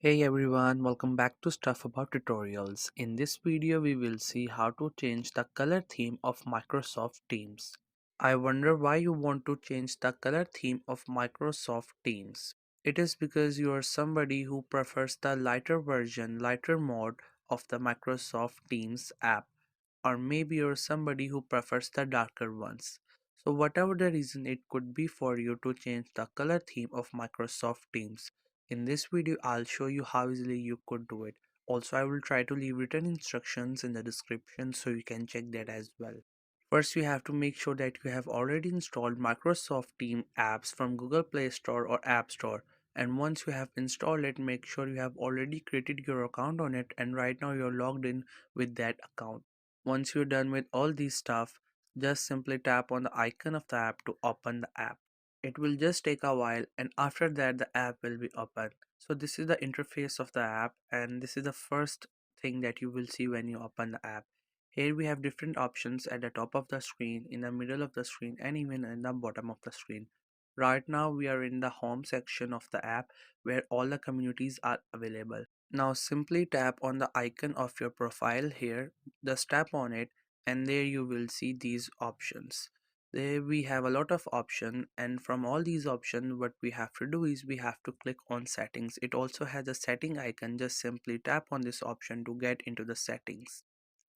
Hey everyone, welcome back to Stuff About Tutorials. In this video, we will see how to change the color theme of Microsoft Teams. I wonder why you want to change the color theme of Microsoft Teams. It is because you are somebody who prefers the lighter version, lighter mode of the Microsoft Teams app, or maybe you're somebody who prefers the darker ones. So whatever the reason, it could be for you to change the color theme of Microsoft Teams. In this video, I'll show you how easily you could do it. Also, I will try to leave written instructions in the description so you can check that as well. First, you have to make sure that you have already installed Microsoft Team apps from Google Play Store or App Store. And once you have installed it, make sure you have already created your account on it and right now you're logged in with that account. Once you're done with all these stuff, just simply tap on the icon of the app to open the app. It will just take a while and after that the app will be open. So this is the interface of the app and this is the first thing that you will see when you open the app. Here we have different options at the top of the screen, in the middle of the screen and even in the bottom of the screen. Right now we are in the home section of the app where all the communities are available. Now simply tap on the icon of your profile here, just tap on it and there you will see these options. There we have a lot of options and from all these options what we have to do is we have to click on settings. It also has a setting icon, just simply tap on this option to get into the settings.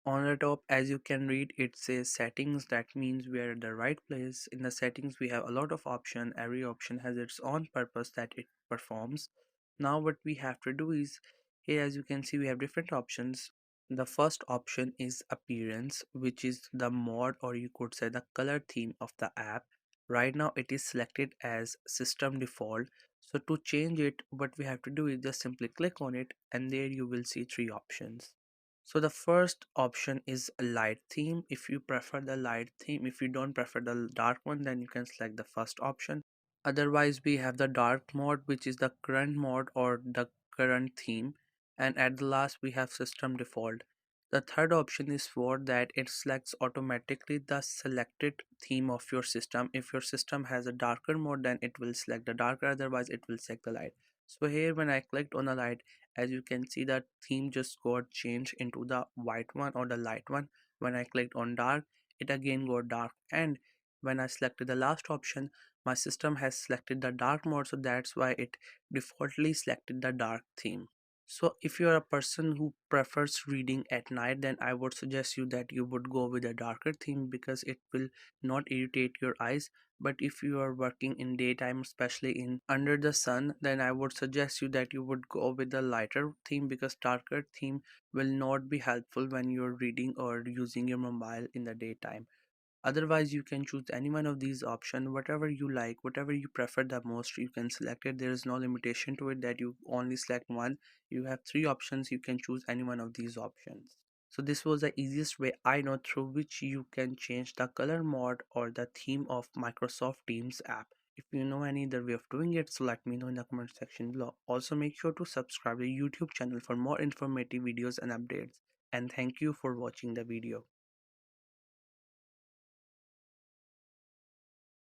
On the top, as you can read, it says settings. That means we are at the right place. In the settings we have a lot of option. Every option has its own purpose that it performs. Now what we have to do is, here as you can see we have different options. The first option is appearance, which is the mode or you could say the color theme of the app. Right now it is selected as system default. So to change it, what we have to do is just simply click on it and there you will see three options. So the first option is a light theme. If you prefer the light theme, if you don't prefer the dark one, then you can select the first option. Otherwise, we have the dark mode, which is the current mode or the current theme. And at the last, we have system default. The third option is for that it selects automatically the selected theme of your system. If your system has a darker mode, then it will select the darker, otherwise it will select the light. So here when I clicked on the light, as you can see that theme just got changed into the white one or the light one. When I clicked on dark, it again got dark, and when I selected the last option, my system has selected the dark mode, so that's why it defaultly selected the dark theme. So if you're a person who prefers reading at night, then I would suggest you that you would go with a darker theme because it will not irritate your eyes. But if you are working in daytime, especially in under the sun, then I would suggest you that you would go with the lighter theme because darker theme will not be helpful when you're reading or using your mobile in the daytime. Otherwise, you can choose any one of these options, whatever you like, whatever you prefer the most, you can select it. There is no limitation to it that you only select one. You have three options, you can choose any one of these options. So this was the easiest way I know through which you can change the color mode or the theme of Microsoft Teams app. If you know any other way of doing it, so let me know in the comment section below. Also make sure to subscribe to the YouTube channel for more informative videos and updates. And thank you for watching the video.